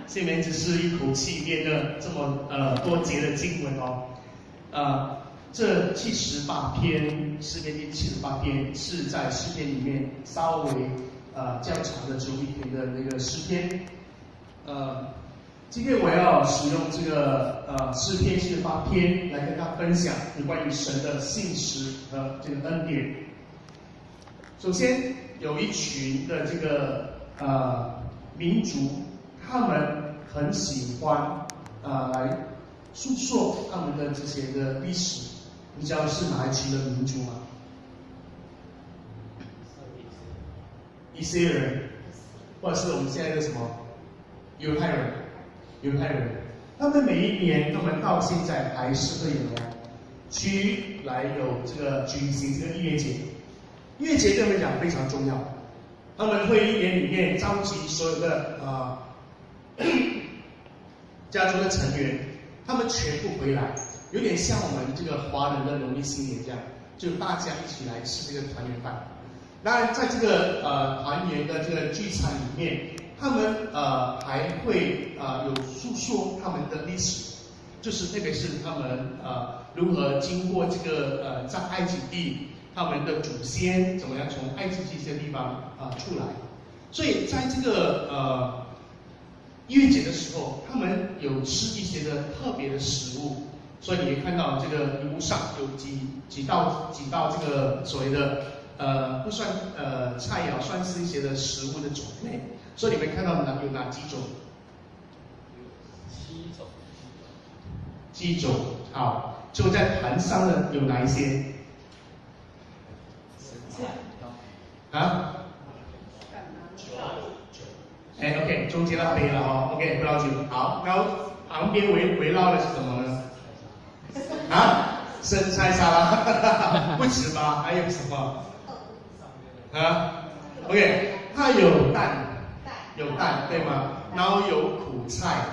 下面只是一口气念了这么多节的经文哦，这78篇诗篇第78篇是在诗篇里面稍微较长的最后一篇的那个诗篇，今天我要使用这个诗篇78篇来跟大家分享有关于神的信实和这个恩典。首先有一群的这个民族，他们很喜欢来诉说他们的这些的历史。你知道是哪一群的民族吗？以色列人，或者是我们现在的什么犹太人？犹太人，他们每一年，他们到现在还是会有这个举行这个逾越节。逾越节对他们讲非常重要，他们会一年里面召集所有的家族的成员，他们全部回来。有点像我们这个华人的农历新年这样，就大家一起来吃这个团圆饭。当然，在这个团圆的这个聚餐里面，他们还会有诉说他们的历史，就是特别是他们如何经过这个在埃及地，他们的祖先怎么样从埃及这些地方出来。所以在这个逾越节的时候，他们有吃一些的特别的食物。所以你会看到这个礼物上有几道这个所谓的不算菜肴，算是一些的食物的种类。所以你会看到有哪几种？7种。好，就在盘上呢有哪一些？OK， 中间那杯了哦 ，OK， 不要紧。好，然后旁边围绕的是什么呢？生菜沙拉，不吃吗？还有什么？OK， 它有蛋对吗？然后有苦菜，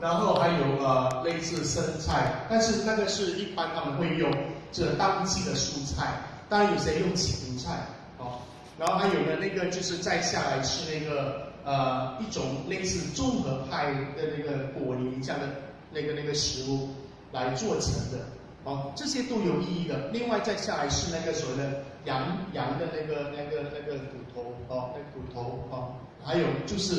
然后还有类似生菜，但是那个是一般他们会用这当季的蔬菜，当然有些用芹菜哦。然后还有呢，那个就是再下来是那个一种类似综合派的那个果泥这样的那个食物来做成的。哦，这些都有意义的。另外再下来是那个所谓的羊的那个骨头哦，那个骨头哦，还有就是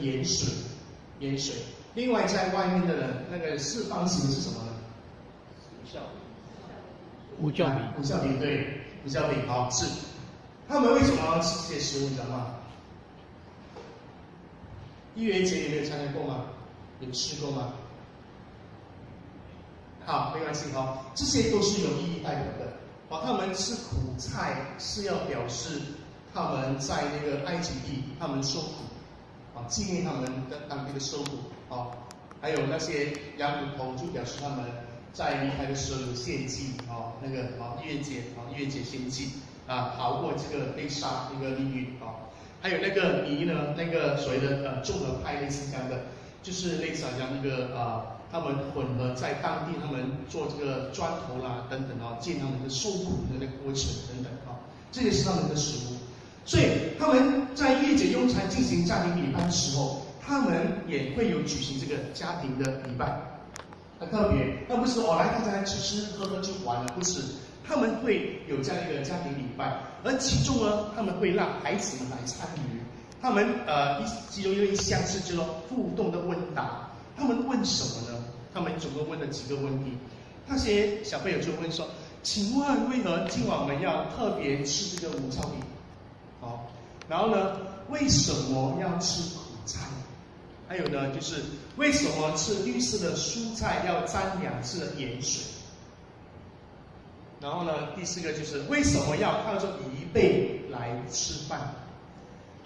盐水。另外在外面的那个四方形的是什么呢？五酵饼对，五酵饼好是。他们为什么要吃这些食物？你知道吗？逾越节有没有参加过吗？有吃过吗？好，没关系哈，这些都是有意义代表的。他们吃苦菜是要表示他们在那个埃及地他们受苦，纪念他们的当地的受苦。还有那些羊骨头就表示他们在离开的时候有献祭那个逾越节献祭逃过这个被杀那个命运还有那个泥呢，那个所谓的综合派类似这样的，就是类似好像那个他们混合在当地，他们做这个砖头啦等等见他们的受苦的那个过程等等这也是他们的食物。所以他们在逾越节用餐进行家庭礼拜的时候，他们也会有举行这个家庭的礼拜，很特别。那不是来大家来吃喝就完了，不是，他们会有这样一个家庭礼拜，而其中呢，他们会让孩子们来参与。他们其中有一项是叫做互动的问答。他们问什么呢？他们总共问了几个问题。那些小朋友就问说：“请问为何今晚我们要特别吃这个无酵饼？”然后呢，为什么要吃苦菜？还有呢，就是为什么吃绿色的蔬菜要沾2次的盐水？然后呢，第4个就是为什么要靠着椅背来吃饭？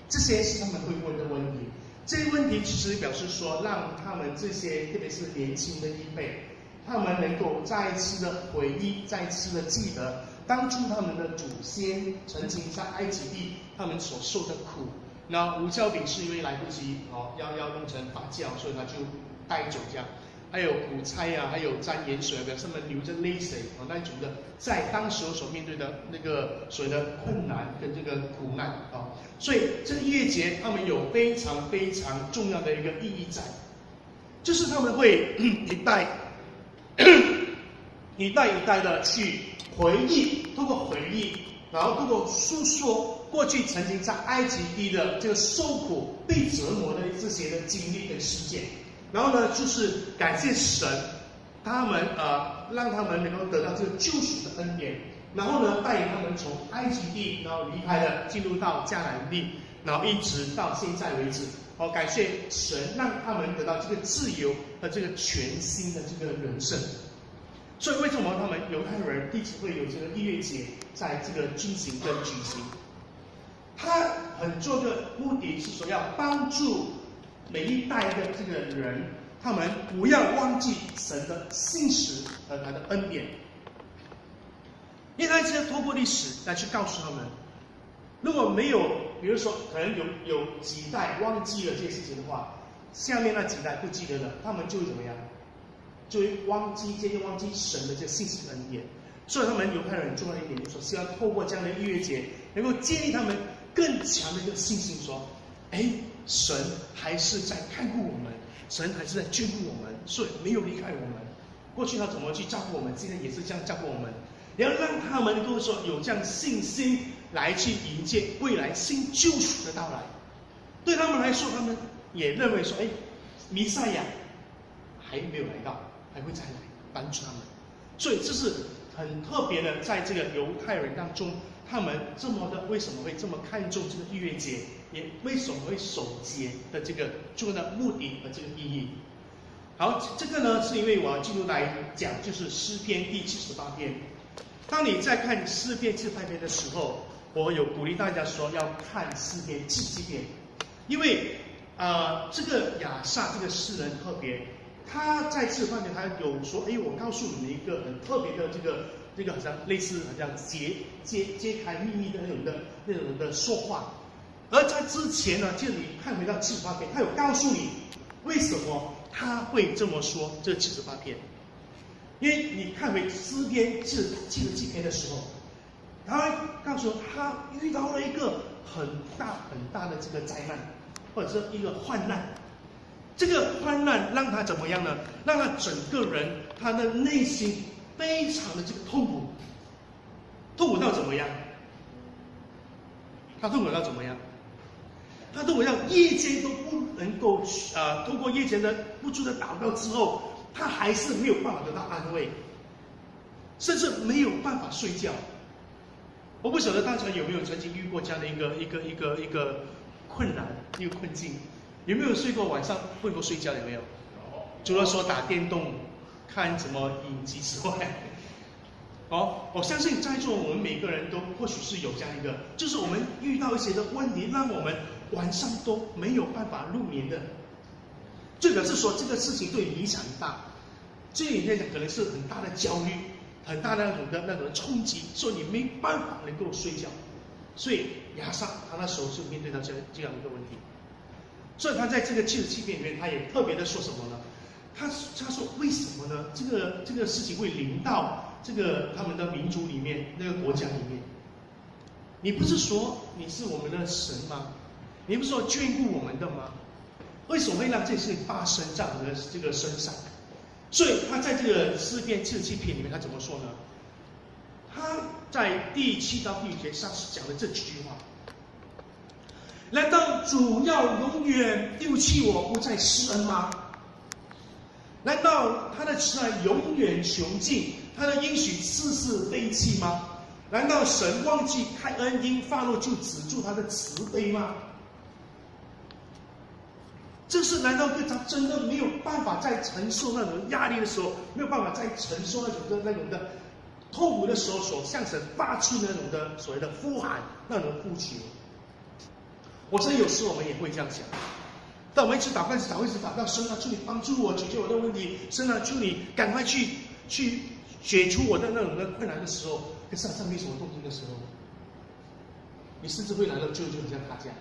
这些是他们会问的问题。这个问题其实表示说，让他们这些特别是年轻的一辈，他们能够再一次的回忆，再一次的记得当初他们的祖先曾经在埃及地他们所受的苦。那无酵饼是因为来不及要弄成发酵，所以他就带走这样。还有苦菜呀，还有沾盐水，表示他们流着泪水那种的，在当时所面对的那个所谓的困难跟这个苦难所以这个逾越节他们有非常非常重要的一个意义在，就是他们会一代一代的去回忆，通过回忆，然后通过诉说过去曾经在埃及地的这个受苦、被折磨的这些的经历跟事件，然后呢，就是感谢神，他们让他们能够得到这个救赎的恩典，然后呢，带领他们从埃及地，然后离开了，进入到迦南地，然后一直到现在为止。感谢神，让他们得到这个自由和这个全新的这个人生。所以为什么他们犹太人一直会有这个逾越节在这个进行跟举行？他很重要的目的是说要帮助每一代的这个人，他们不要忘记神的信实和他的恩典。因为他是透过历史来去告诉他们，如果没有，比如说可能有几代忘记了这些事情的话，下面那几代不记得了，他们就会怎么样？就会渐渐忘记神的这个信实恩典。所以他们犹太人很重要的一点就是说，希望透过这样的逾越节，能够建立他们更强的一个信心，说，神还是在看顾我们，神还是在眷顾我们，所以没有离开我们。过去他怎么去照顾我们，现在也是这样照顾我们。你要让他们能够说有这样信心来去迎接未来新救赎的到来。对他们来说，他们也认为说，弥赛亚还没有来到，还会再来帮助他们。所以这是很特别的，在这个犹太人当中，他们这么的为什么会这么看重这个逾越节，也为什么会守节的这个重要的目的和这个意义。好，这个呢是因为我要进入来讲，就是诗篇第78篇。当你在看诗篇78篇的时候，我有鼓励大家说要看诗篇77篇，因为这个亚萨这个诗人特别，他在这方面他有说，我告诉你们一个很特别的这个好像类似好像揭开秘密的那种的说话。而在之前呢，就你看回到78篇，他有告诉你为什么他会这么说这78篇。因为你看回诗篇77篇的时候，他会告诉他遇到了一个很大的这个灾难，或者是一个患难。这个患难让他怎么样呢？让他整个人他的内心非常的这个痛苦，痛苦到怎么样？他痛苦到怎么样？他痛苦到夜间都不能够通过夜间的不住的祷告之后，他还是没有办法得到安慰，甚至没有办法睡觉。我不晓得大家有没有曾经遇过这样的一个困难，一个困境。有没有睡过晚上会不会睡觉？有没有？除了说打电动、看什么影集之外，我相信在座我们每个人都或许是有这样一个，就是我们遇到一些的问题，让我们晚上都没有办法入眠的。这表示说这个事情对你影响很大，这里面可能是很大的焦虑，很大的那种冲击，所以你没办法能够睡觉。所以亚萨他那时候就面对到这样一个问题。所以他在这个77篇里面，他也特别的说什么呢？他说为什么呢？这个事情会临到这个他们的民族里面，那个国家里面。你不是说你是我们的神吗？你不是说眷顾我们的吗？为什么会让这事情发生在我们的这个身上？所以他在这个诗篇77篇里面，他怎么说呢？他在第7到第5节上讲的这几句话。难道主要永远丢弃我，不再施恩吗？难道他的慈爱永远穷尽，他的应许世世废弃吗？难道神忘记开恩，因发怒就止住他的慈悲吗？这是难道他真的没有办法再承受那种压力的时候，没有办法再承受那种的痛苦的时候，所向神发出那种的所谓的呼喊，那种呼求？我相信有时我们也会这样想，但我们一直祷告，一直祷告，神啊，求你帮助我解决我的问题，神啊，求你赶快去解除我的那种的困难的时候，可是好像没什么动静的时候，你甚至会来到就很像他这样。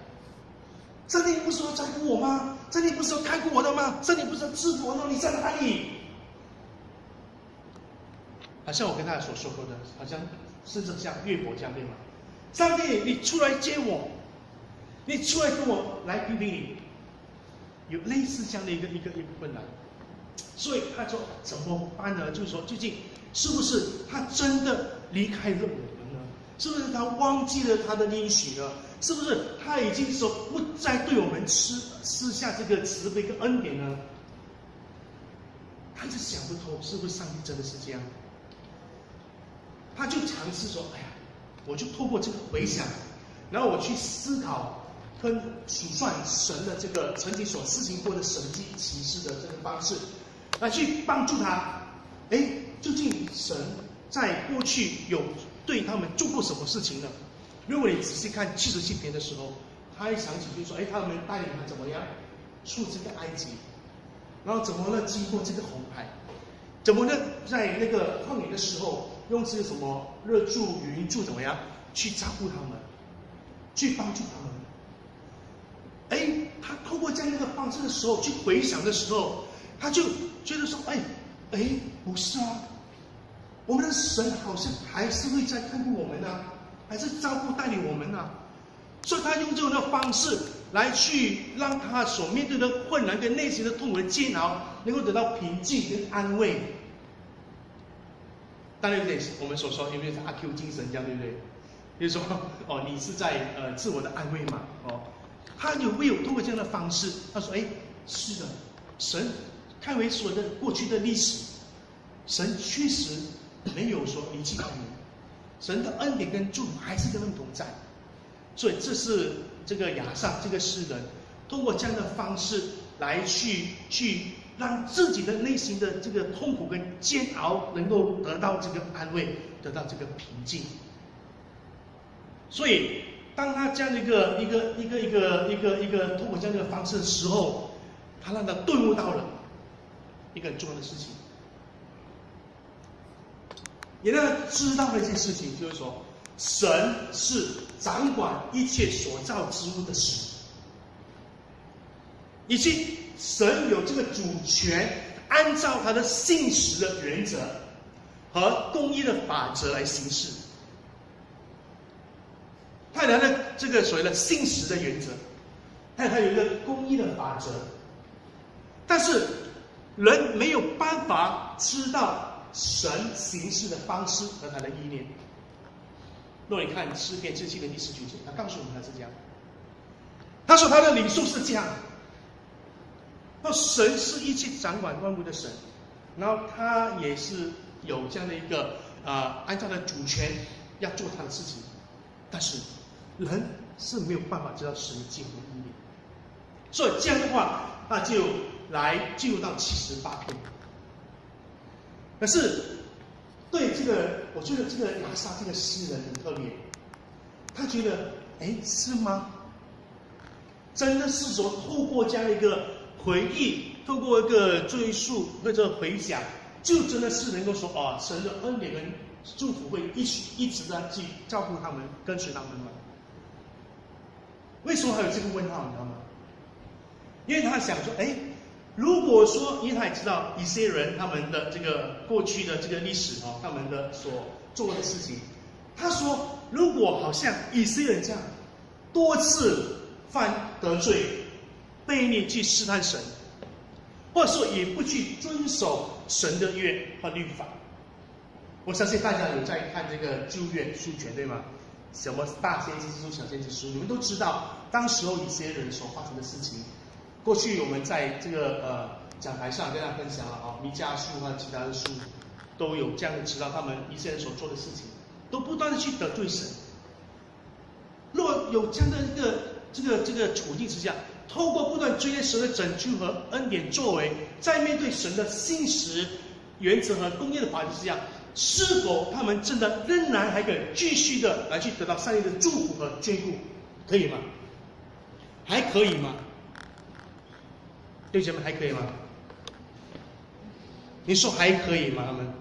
上帝不是要照顾我吗？上帝不是要看顾我的吗？上帝不是要治我吗？你在哪里？好像我跟大家所说过的，好像甚至像约伯这样，对吗？上帝，你出来接我，你出来跟我来评评理，有类似这样的一个困难，所以他说怎么办呢？就是说，究竟是不是他真的离开了我们呢？是不是他忘记了他的应许呢？是不是他已经说不再对我们施下这个慈悲跟恩典呢？他就想不透，是不是上帝真的是这样？他就尝试说：“哎呀，我就透过这个回想，然后我去思考跟数算神的这个曾经所施行过的神迹奇事的这个方式，来去帮助他。哎，究竟神在过去有对他们做过什么事情呢？如果你仔细看77篇的时候，他会想起就是说，哎，他们带领他怎么样出这个埃及，然后怎么呢经过这个红海，怎么呢在那个旷野的时候。”用这个什么热柱、云柱怎么样去照顾他们，去帮助他们？哎，他透过这样一个方式的时候，去回想的时候，他就觉得说：哎，不是啊，我们的神好像还是会在看顾我们啊，还是照顾带领我们啊。所以他用这种的方式来去让他所面对的困难跟内心的痛苦的煎熬，能够得到平静跟安慰。当然有点我们所说有点是阿 Q 精神这样，对不对？就是说，哦，你是在自我的安慰嘛，哦，他没有通过这样的方式，他说，哎，是的，神看回所有的过去的历史，神确实没有说离弃他们，神的恩典跟祝福还是跟他们同在，所以这是这个亚萨这个诗人通过这样的方式来去让自己的内心的这个痛苦跟煎熬能够得到这个安慰，得到这个平静。所以，当他这样的一个通过这样的方式的时候，他让他顿悟到了一个很重要的事情，也让他知道了一件事情，就是说，神是掌管一切所造之物的神，以及神有这个主权，按照他的信实的原则和公义的法则来行事。他有了这个所谓的信实的原则，还有他有一个公义的法则，但是人没有办法知道神行事的方式和他的意念。若你看诗篇77篇第19节，他告诉我们他是这样，他说他的领受是这样。那神是一切掌管万物的神，然后他也是有这样的一个按照他的主权要做他的事情，但是人是没有办法知道神的计划的意念，所以这样的话，那就来进入到78篇。可是对这个，我觉得这个亚萨这个诗人很特别，他觉得，哎，是吗？真的是说透过这样一个回忆，透过一个追溯或者回想，就真的是能够说，哦，神的恩典跟祝福会一直的去照顾他们，跟随他们吗？为什么还有这个问号？你知道吗？因为他想说，哎，如果说，因为他也知道以色列人他们的这个过去的这个历史他们的所做的事情，他说，如果好像以色列人这样多次犯得罪、悖逆去试探神，或者说也不去遵守神的约和律法，我相信大家有在看这个旧约书卷，对吗？什么大先知书、小先知书，你们都知道，当时候以色列人所发生的事情。过去我们在这个讲台上跟大家分享了弥迦书和其他的书，都有这样的知道他们以色列人所做的事情，都不断的去得罪神。若有这样的一个这个处境之下，透过不断追念神的拯救和恩典作为，在面对神的信实原则和公义的法则之下，是否他们真的仍然还可以继续的来去得到上帝的祝福和眷顾，可以吗？还可以吗？弟兄们，还可以吗？你说还可以吗？他们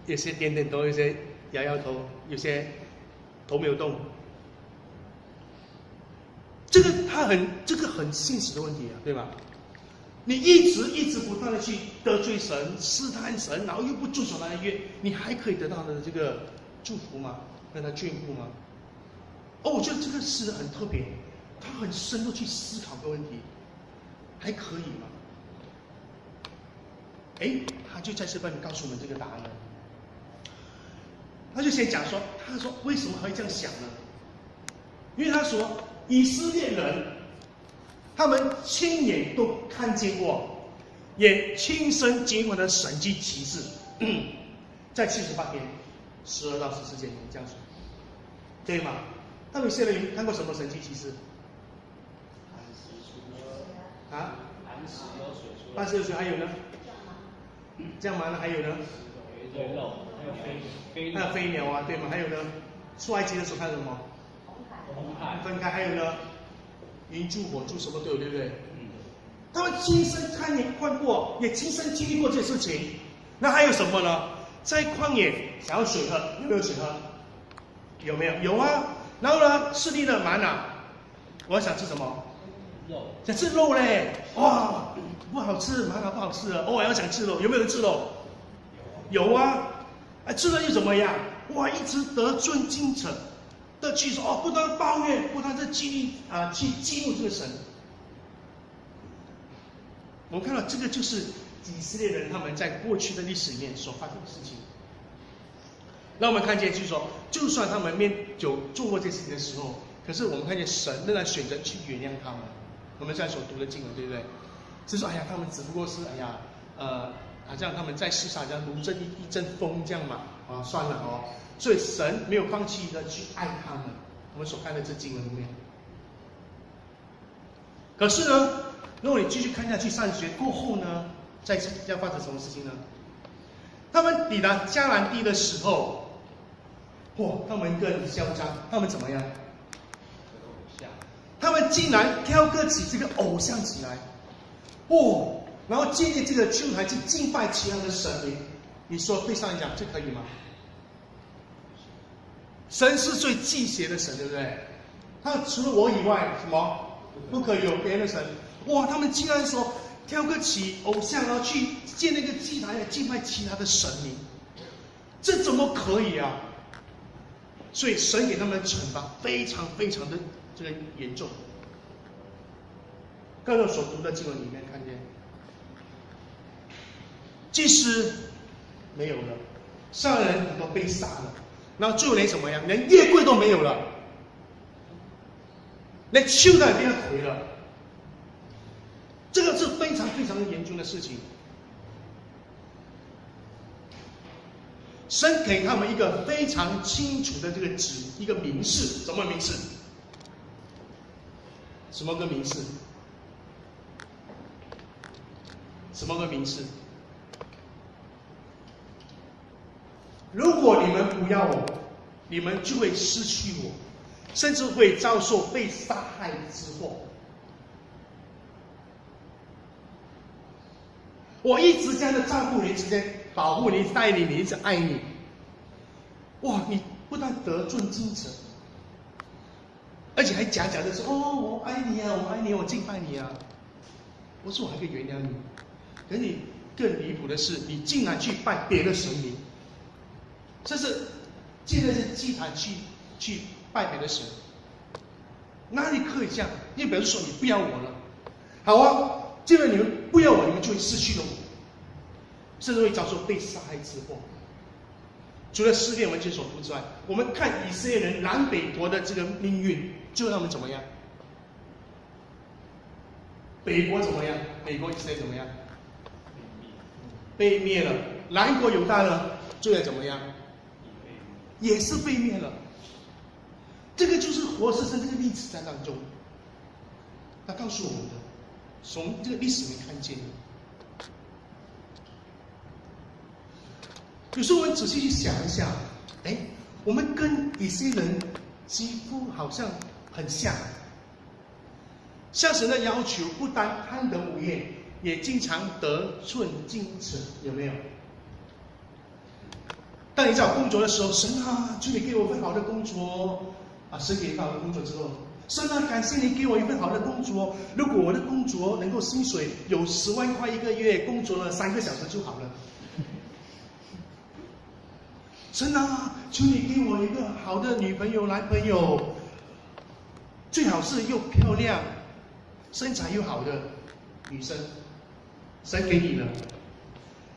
有些点点头，有些摇摇头，有些头没有动。这个很现实的问题啊，对吧？你一直不断的去得罪神、试探神，然后又不遵守他的约，你还可以得到的这个祝福吗？跟他眷顾吗？我觉得这个诗很特别，他很深入去思考个问题，还可以吗？他就在这边告诉我们这个答案了。他就先讲说，他说为什么会这样想呢？因为他说以色列人，他们亲眼都看见过，也亲身经历过的神迹奇事，在78天，12到14节这样说，对吗？他们以色列人看过什么神迹奇事？安息有水，还有呢？这样吗？还有呢？还有飞鸟啊，对吗？还有呢？出埃及的时候看什么？红海分开，还有呢？云柱火柱什么都有，对不对？他们亲身看过，也亲身经历过这些事情。那还有什么呢？在旷野想要水喝，有没有水喝？有没有？有啊。然后呢，势力的蛮啊，我想吃什么？肉。想吃肉嘞！哇，不好吃，蛮不好吃的。我要想吃肉，有没有人吃肉？有啊。吃了又怎么样？哇，一直得寸进尺的去说不断抱怨，不断的去激怒这个神。我们看到这个就是以色列人他们在过去的历史里面所发生的事情。那我们看见就是说，就算他们有做过这些事情的时候，可是我们看见神仍然选择去原谅他们。我们现在所读的经文，对不对？是说，他们只不过是好像他们在世上这样如这一阵风这样嘛，算了哦。所以神没有放弃的去爱他们。我们所看的这经文里面，可是呢，如果你继续看下去，上学过后呢，要发生什么事情呢？他们抵达迦南地的时候，他们更嚣张，他们怎么样？他们竟然挑个起这个偶像起来，然后建立这个旧台去敬拜其他的神明。你说对上来讲，这可以吗？神是最忌邪的神，对不对？他除了我以外，什么不可以有别的神？他们竟然说挑个起偶像，然后去建那个祭台来敬拜其他的神明，这怎么可以啊？所以神给他们的惩罚非常非常的这个严重。刚才所读的经文里面看见，祭司没有了，上人很多被杀了，然后最后连什么样？连月桂都没有了，连秋代也变毁了。这个是非常非常严重的事情。神给他们一个非常清楚的这个一个明示，什么明示？什么个明示？什么个明示？如果你们不要我，你们就会失去我，甚至会遭受被杀害之祸。我一直这样的照顾你，一直在保护你、带领你，一直爱你。你不但得寸进尺，而且还假假的说我爱你啊，我爱你，我敬拜你啊。我说我还可以原谅你，可是你更离谱的是，你竟然去拜别的神明，这是建在这祭坛去拜别的神，哪里可以这样？你表示说你不要我了，好啊。既然你们不要我，你们就会失去了我，甚至会遭受被杀害之祸。除了诗篇我们今天所读之外，我们看以色列人南北国的这个命运，就让他们怎么样？北国怎么样？美国以色列怎么样？被灭了。南国犹大呢？最后怎么样？也是被灭了。这个就是活生生这个历史在当中，他告诉我们的。从这个历史里面看见的，有时候我们仔细去想一下，我们跟以色列人几乎好像很像，向神的要求不单贪得无厌，也经常得寸进尺，有没有？当你找工作的时候，神啊，求你给我份好的工作啊！神给你好的工作之后，神啊，感谢你给我一份好的工作，如果我的工作能够薪水有10万块一个月，工作了3个小时就好了。神啊，求你给我一个好的女朋友、男朋友，最好是又漂亮、身材又好的女生。神给你了。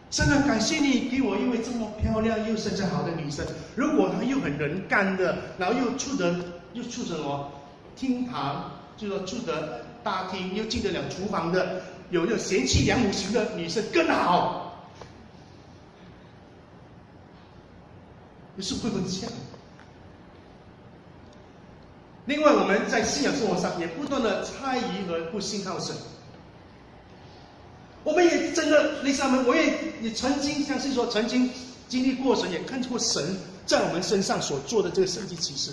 神啊，感谢你给我一位这么漂亮又身材好的女生。如果她又很能干的，然后又住着什么厅堂，就说住的大厅，又进得了厨房的，有贤妻良母型的女生更好。是会不会这样？另外，我们在信仰生活上也不断的猜疑和不信靠神。我们也真的，类似他们，我也曾经相信说，曾经经历过神，也看过神在我们身上所做的这个神迹奇事。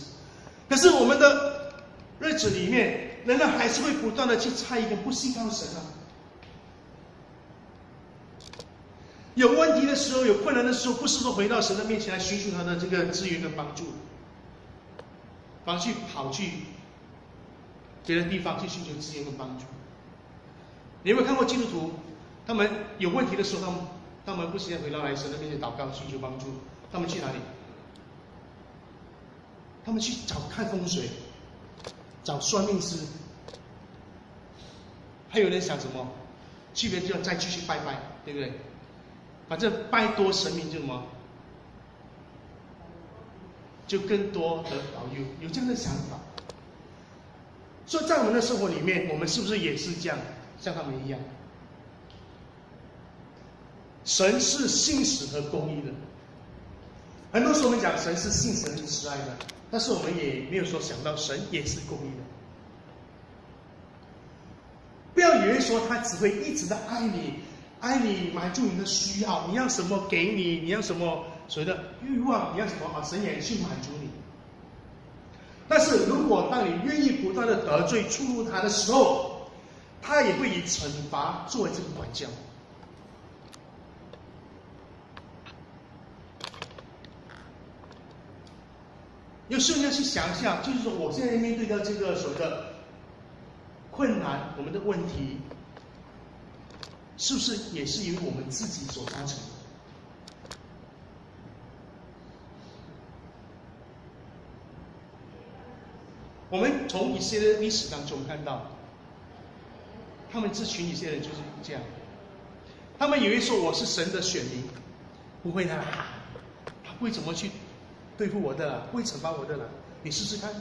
可是我们的日子里面，人呢还是会不断的去猜疑跟不信靠神啊。有问题的时候，有困难的时候，不是说回到神的面前来寻求他的这个资源跟帮助，反而跑去别的地方去寻求资源跟帮助。你有没有看过基督徒，他们有问题的时候，他们不是回到来神的面前祷告寻求帮助，他们去哪里？他们去找看风水，找算命师，还有人想什么？去别的地方再继续拜拜，对不对？反正拜多神明就什么，就更多的保佑，有这样的想法。所以在我们的生活里面，我们是不是也是这样，像他们一样？神是信实和公义的。很多时候我们讲神是信实和慈爱的，但是我们也没有说想到神也是公义的。不要以为说他只会一直的爱你。爱你，满足你的需要，你要什么给你，你要什么所谓的欲望，你要什么神也去满足你。但是如果当你愿意不断的得罪触怒他的时候，他也会以惩罚作为这个管教。有时候你要去想一下，就是说我现在面对到这个所谓的困难，我们的问题。是不是也是由我们自己所造成的？我们从以色列历史当中看到，他们这群以色列人就是这样，他们以为说我是神的选民，不会的啦，他不会怎么去对付我的啦，不会惩罚我的啦。你试试看，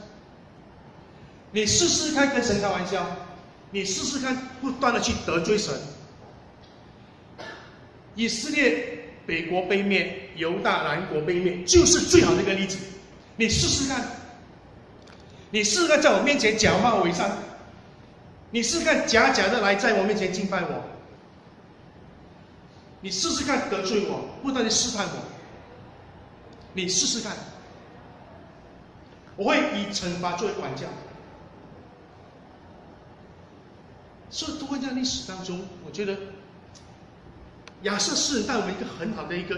你试试看跟神开玩笑，你试试看不断的去得罪神。以色列北国被灭，犹大南国被灭，就是最好的一个例子。你试试看，你试试看，在我面前假冒伪善，你试试看假的来在我面前敬拜我，你试试看得罪我，不断的试探我，你试试看，我会以惩罚作为管教。所以，通过这样历史当中，我觉得。亚瑟诗人带我们一个很好的一个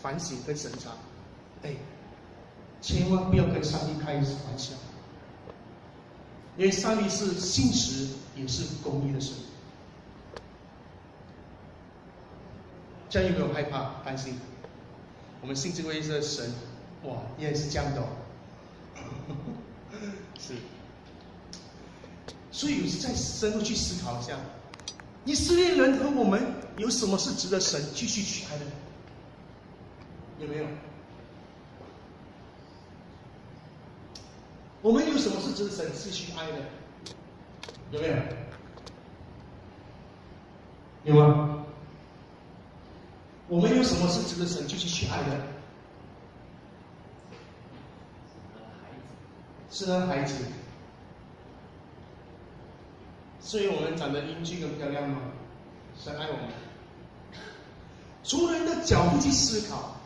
反省跟审查，千万不要跟上帝开玩笑，因为上帝是信实也是公义的神。这样有没有害怕担心？我们信这位的神，哇，也是这样的哦，是。所以有时再深入去思考一下。以色列人和我们有什么是值得神继续去爱的？有没有？我们有什么是值得神继续爱的？有没有？有吗？我们有什么是值得神继续去爱的？是呢，孩子。所以我们长得英俊跟漂亮吗？神爱我们。从人的角度去思考，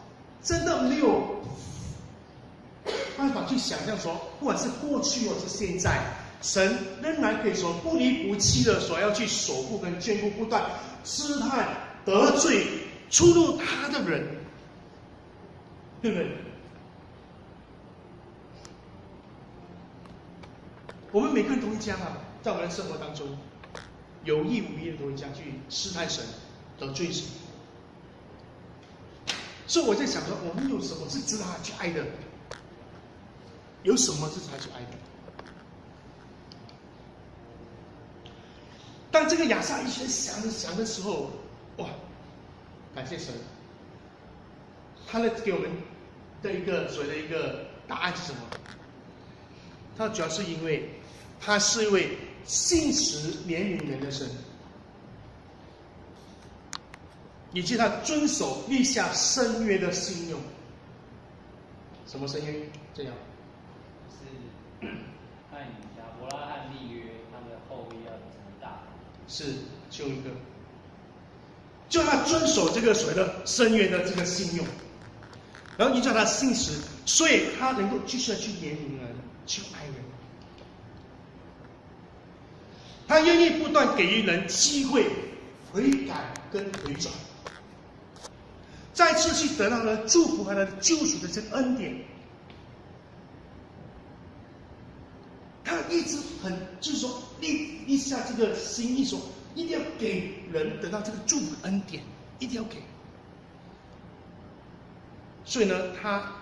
真的没有办法去想象说，不管是过去或是现在，神仍然可以说不离不弃的所要去守护跟眷顾，不断试探、得罪、触怒他的人，对不对？我们每个人都会这样啊，在我们的生活当中，有意无意的都会这样去试探神、得罪神。所以我在想说，我们有什么是值得他去爱的？有什么是值得他去爱的？当这个亚萨一直想的时候，哇，感谢神，他呢给我们的一个所谓的一个答案是什么？他主要是因为他是一位信实怜悯人的神，以及他遵守立下圣约的信用。什么圣约？这样是和亚伯拉罕立约，他的后裔要成为大。是就一个，就他遵守这个所谓的圣约的这个信用，然后依照他信实，所以他能够继续的去怜悯人，去爱人。他愿意不断给予人机会悔改跟回转，再次去得到他的祝福和他的救赎的这个恩典。他一直就是说立下这个心意，说一定要给人得到这个祝福的恩典，一定要给。所以呢，他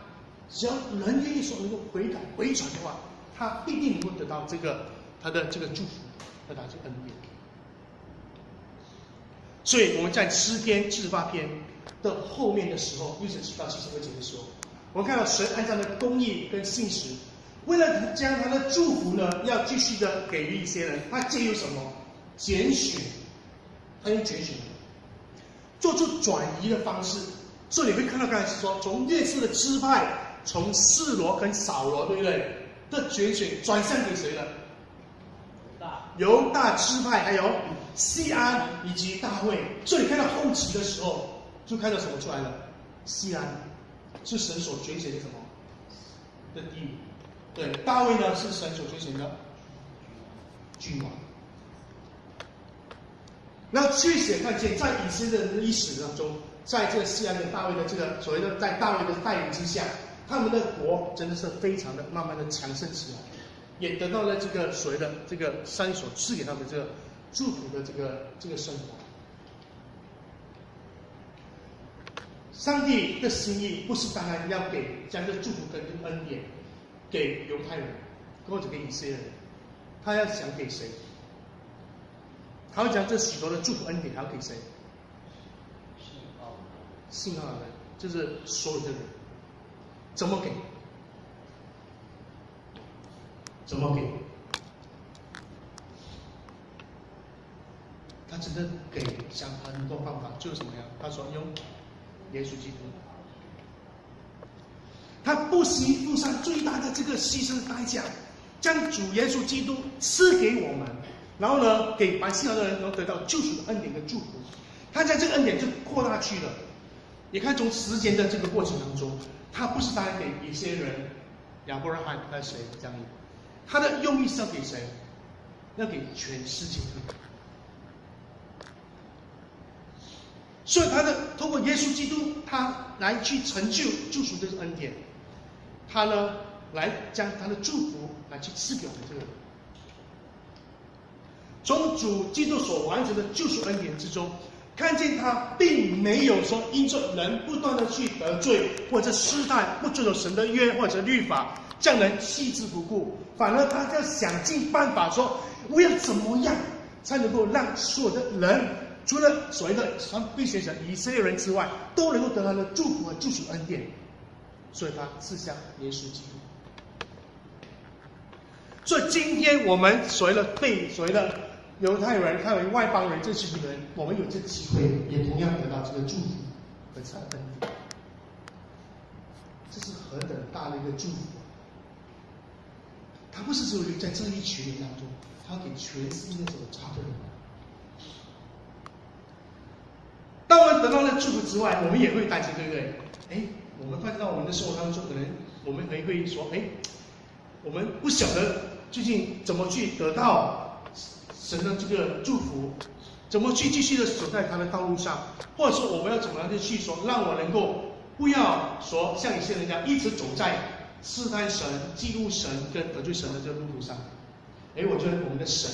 只要人愿意说能够悔改回转的话，他必定能够得到这个他的这个祝福，得到这个恩典。所以我们在诗篇78篇的后面的时候，67到72节的时候，我们看到神按照的公义跟信实，为了将他的祝福呢，要继续的给予一些人，他借由什么？拣选，他用拣选做出转移的方式。所以你会看到刚才是说，从列氏的支派，从示罗跟扫罗，对不对？的拣选转向给谁了？犹大支派，还有西安以及大卫。所以你看到后期的时候，就看到什么出来了？西安是神所拣选的什么的地位？对，大卫呢是神所拣选的君王。然后确实看见，在以色列人的历史当中，在这个西安的大卫的这个所谓的在大卫的带领之下，他们的国真的是非常的慢慢的强盛起来，也得到了这个所谓的这个上帝所赐给他们这个祝福的这个生活。上帝的心意不是当然要给将这祝福跟恩典给犹太人或者给以色列人，他要想给谁？他会将这许多的祝福恩典，还要给谁？信靠的人，就是所有的人。怎么给？怎么给？他真的给想很多方法，就是什么呀？他说用耶稣基督，他不惜付上最大的这个牺牲代价，将主耶稣基督赐给我们，然后呢，给凡信靠的人能得到救赎的恩典跟祝福。他将这个恩典就扩大去了。你看，从时间的这个过程当中，他不是单单给一些人，亚伯拉罕还有谁这样，他的用意是要给谁？要给全世界的人。所以他的通过耶稣基督，他来去成就救赎这个恩典，他呢来将他的祝福来去赐给我们这个人。从主基督所完成的救赎恩典之中，看见他并没有说因着人不断的去得罪或者试探，不遵守神的约或者律法，将人弃之不顾，反而他要想尽办法说，我要怎么样才能够让所有的人，除了所谓的必选者以色列人之外，都能够得到他的祝福和救赎恩典。所以他赐下耶稣基督。所以今天我们所谓的犹太人还有外邦人这群人，我们有这个机会，也同样得到这个祝福和恩典。这是何等大的一个祝福！他不是只有留在这一群人当中，他给全世界所差的人。当我们得到了祝福之外，我们也会担心，对不对？我们发现到我们的生活当中，可能我们还会说，我们不晓得究竟怎么去得到神的这个祝福，怎么去继续的走在他的道路上，或者说我们要怎么样的去说，让我能够不要说像一些人家一直走在试探神、嫉妒神跟得罪神的这个路途上。我觉得我们的神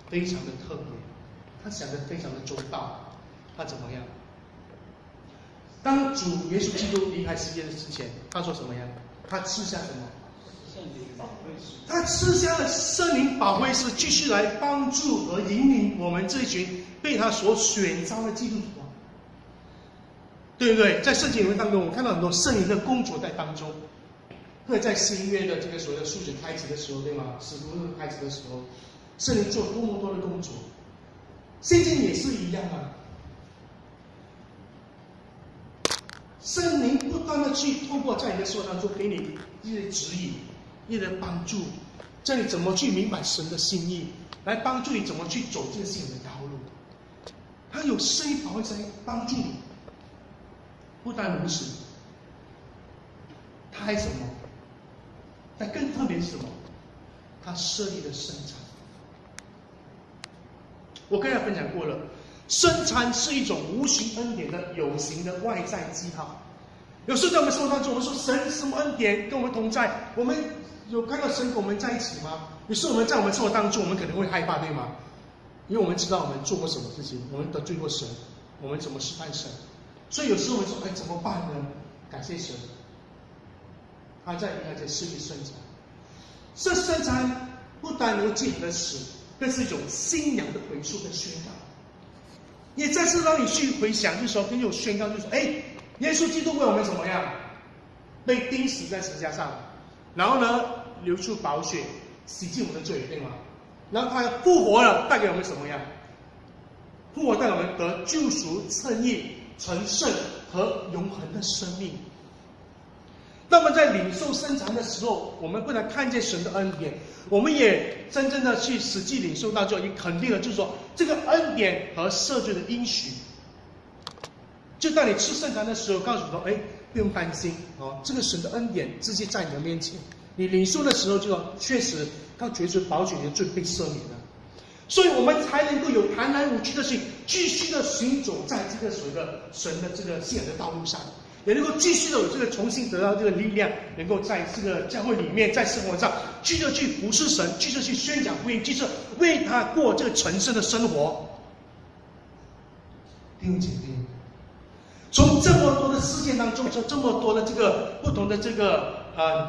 非常的特别，他想的非常的周到。他怎么样？当主耶稣基督离开世界之前，他说什么样？他赐下什么？圣灵保惠师。他赐下了圣灵保惠师，继续来帮助和引领我们这一群被他所选召的基督徒。对不对？在圣经里面当中，我们看到很多圣灵的工作在当中。特别在新约的这个所谓的书卷开始的时候，对吗？使徒开始的时候，圣灵做多么多的工作。现今也是一样啊。圣灵不断的去透过在你的生活当中给你一些指引，一些帮助，叫你怎么去明白神的心意，来帮助你怎么去走这个信仰的道路。他有圣灵保惠师来帮助你。不单如此，他还什么？他更特别是什么？他设立了圣餐。我跟大家分享过了，圣餐是一种无形恩典的有形的外在记号。有时候在我们生活当中，我们说神什么恩典跟我们同在，我们有看到神跟我们在一起吗？有时候我们在我们生活当中，我们可能会害怕，对吗？因为我们知道我们做过什么事情，我们得罪过神，我们怎么试探神。所以有时候我们说，怎么办呢？感谢神，他在设立圣餐。这圣餐不单能够记得死，更是一种信仰的回溯跟宣告。也再次让你去回想，就是说，跟有宣告，就是说，耶稣基督为我们怎么样？被钉死在十字架上，然后呢，流出宝血，洗净我们的罪，对吗？然后他复活了，带给我们什么样？复活带给我们得救赎、称义、成圣和永恒的生命。那么在领受圣餐的时候，我们不但看见神的恩典，我们也真正的去实际领受到，就已经肯定了，就是说这个恩典和赦罪的应许。就当你吃圣餐的时候，告诉你说，不用担心哦，这个神的恩典直接在你的面前。你领受的时候，就确实靠绝对保全你的罪被赦免了。所以我们才能够有坦然无惧的去继续的行走在这个所谓的神的这个信仰的道路上，也能够继续的有这个重新得到这个力量，能够在这个教会里面，在生活上继续去服侍神，继续去宣讲福音，继续为他过这个成圣的生活。弟兄姐妹，从这么多的事件当中，从这么多的这个不同的这个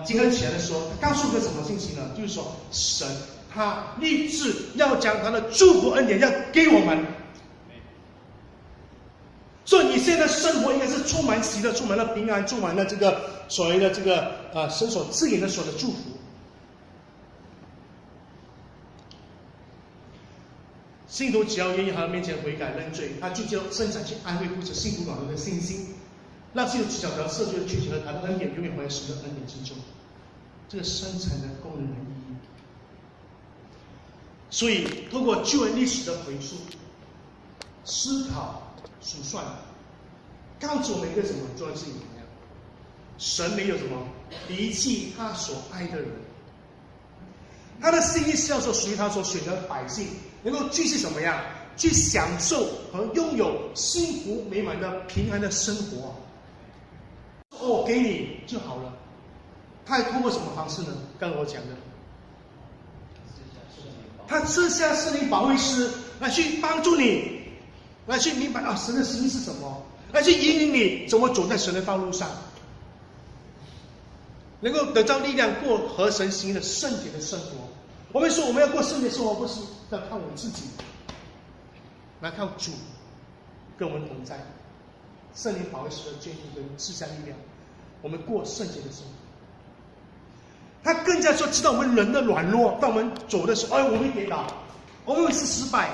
结合起来的时候，他告诉一个什么信息呢？就是说神他立志要将他的祝福恩典要给我们，所以你现在生活应该是充满喜乐，充满了平安，充满了这个所谓的这个神所赐给的所有的祝福。信徒只要愿意在他面前悔改认罪，他就生产去安慰或者幸福软弱的信心，让信徒知晓得赦罪的确切和他的恩典永远活在神的恩典之中。这个深层的功能的意义。所以，通过救恩历史的回溯、思考、数算，告诉我们一个什么重要的事情？怎么样？神没有什么离弃他所爱的人，他的心意是要说属于他所选的百姓能够继续怎么样去享受和拥有幸福美满的平安的生活。我给你就好了。他还通过什么方式呢？刚才我讲的。他赐下圣灵保惠师来去帮助你，来去明白神的心意是什么，来去引领你怎么走在神的道路上，能够得到力量过合神心意的圣洁的生活。我们说我们要过圣洁生活，不是要靠我们自己，来靠主跟我们同在，圣灵保惠师的眷顾跟赐下力量，我们过圣洁的生活。他更加说知道我们人的软弱，当我们走的时候，我们会跌倒，我们会是失败，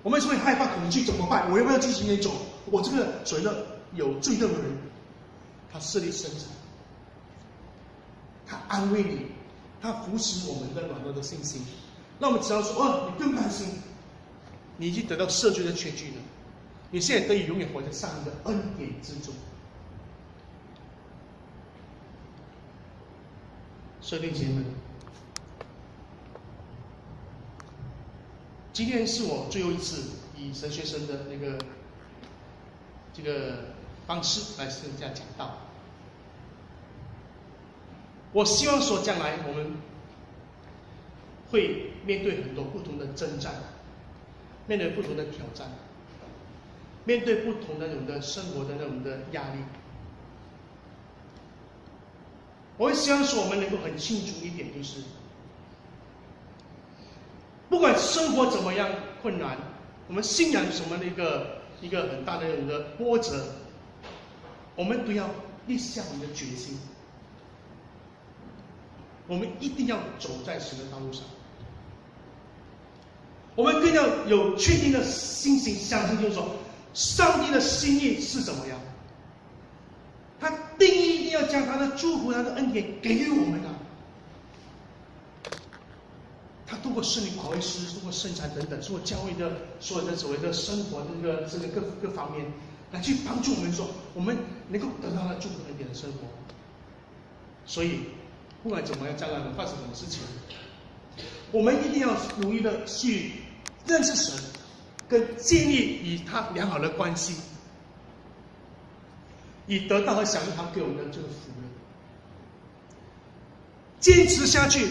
我们是会害怕恐惧，怎么办？我要不要继续走？我这个所谓的有罪的人，他设立圣餐，他安慰你，他扶持我们的软弱的信心，让我们知道说，你不用担心，你已经得到赦罪的确据了，你现在可以永远活在上帝的恩典之中。弟兄姐妹，今天是我最后一次以神学生的这个方式来跟大家讲道。我希望说，将来我们会面对很多不同的征战，面对不同的挑战，面对不同的那种的生活的那种的压力。我会希望说，我们能够很清楚一点，就是不管生活怎么样困难，我们信仰什么的一个很大的那种的波折，我们都要立下我们的决心，我们一定要走在神的道路上。我们更要有确定的信心，相信就是说，上帝的心意是怎么样，他定义一定要将他的祝福、他的恩典给予我们啊。他通过圣灵保惠师、通过圣餐等等，通过教会的所有的所谓的生活的这个各方面，来去帮助我们说，我们能够得到他祝福恩典的生活。所以，不管怎么样，将来发生什么事情，我们一定要努力的去认识神，跟建立与他良好的关系，以得到和享受他给我们的这个福乐。坚持下去。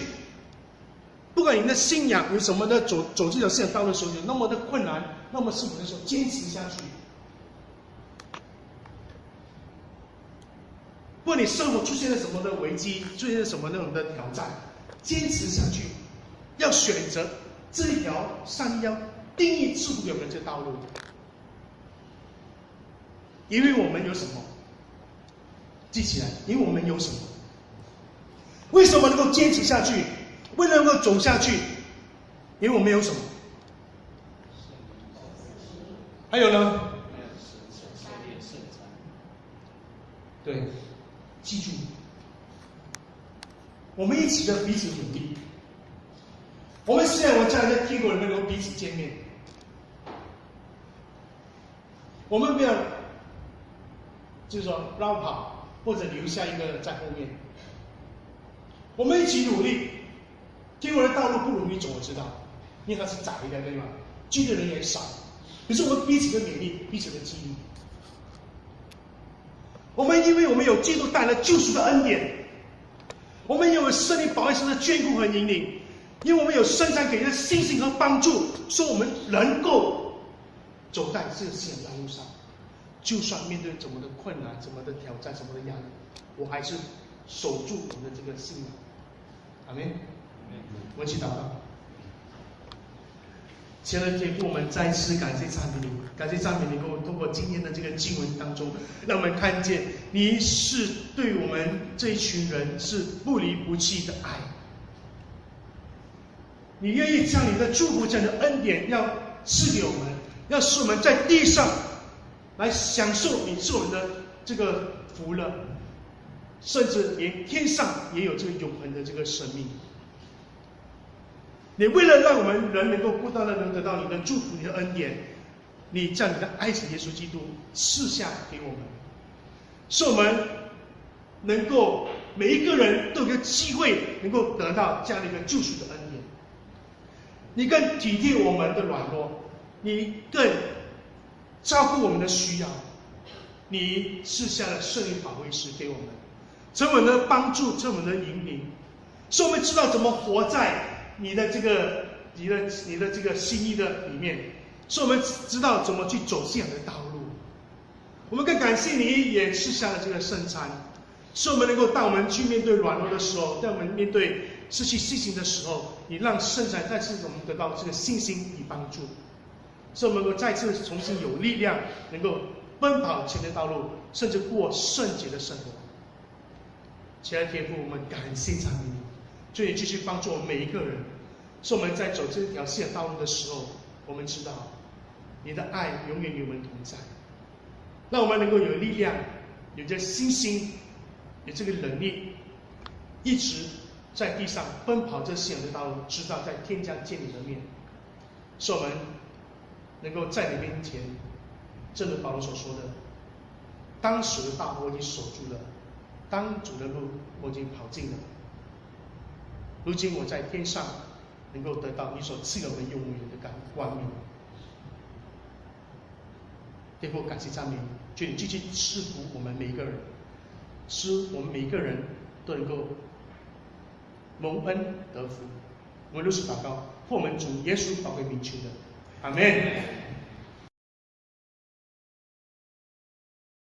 不管你的信仰有什么的走这条信仰道路的时候，有那么的困难，那么辛苦的时候，坚持下去。不管你生活出现了什么的危机，出现了什么那种的挑战，坚持下去，要选择这一条上帝要定义祝福给我们的这道路。因为我们有什么？记起来，因为我们有什么？为什么能够坚持下去？为了能够走下去，因为我们有什么？还有呢？对，记住，我们一起的彼此努力。我们现在我家人在天国里面能够彼此见面，我们不要就是说绕跑或者留下一个在后面，我们一起努力。天国的道路不容易走，我知道，因为它是窄的，对吗？去的人也少。可是我们彼此的勉励，彼此的激励。我们因为我们有基督带来救赎的恩典，我们有圣灵保惠师的眷顾和引领，因为我们有圣餐给人的信心和帮助，说我们能够走在这个信仰道路上，就算面对怎么的困难、怎么的挑战、什么的压力，我还是守住我们的这个信仰。阿们。我们一起祷告。亲爱的天父，我们再次感谢赞美你，感谢赞美你，能够通过今天的这个经文当中，让我们看见你是对我们这一群人是不离不弃的爱。你愿意将你的祝福、将你的恩典要赐给我们，要使我们在地上来享受你赐我们的这个福乐，甚至连天上也有这个永恒的这个生命。你为了让我们人能够不断的能得到你的祝福、你的恩典，你将你的爱子耶稣基督赐下给我们，使我们能够每一个人都有个机会能够得到这样的一个救赎的恩典。你更体贴我们的软弱，你更照顾我们的需要，你赐下了圣灵保惠师给我们，成为我们的帮助，成为我们的引领，使我们知道怎么活在你的这个这个心意的里面，使我们知道怎么去走信仰的道路。我们更感谢你也赐下了这个圣餐，使我们能够当我们去面对软弱的时候，当我们面对失去信心的时候，你让圣餐再次我们得到这个信心与帮助，使我们能够再次重新有力量，能够奔跑前的道路，甚至过圣洁的生活。亲爱的天父，我们感谢赞美你，求你继续帮助我们每一个人，使我们在走这条线道路的时候，我们知道你的爱永远与我们同在，让我们能够有力量，有这信心，有这个能力，一直在地上奔跑这信仰的道路，直到在天家见你的面，使我们能够在你面前，正如保罗所说的，当时的道我已经守住了，当主的路我已经跑尽了，如今我在天上能够得到你所赐给我们永远的冠冕。天父，感谢赞美，求你继续赐福我们每一个人，使我们每一个人都能够蒙恩得福，我们如此祷告，奉我们主耶稣宝贵名求的，阿门。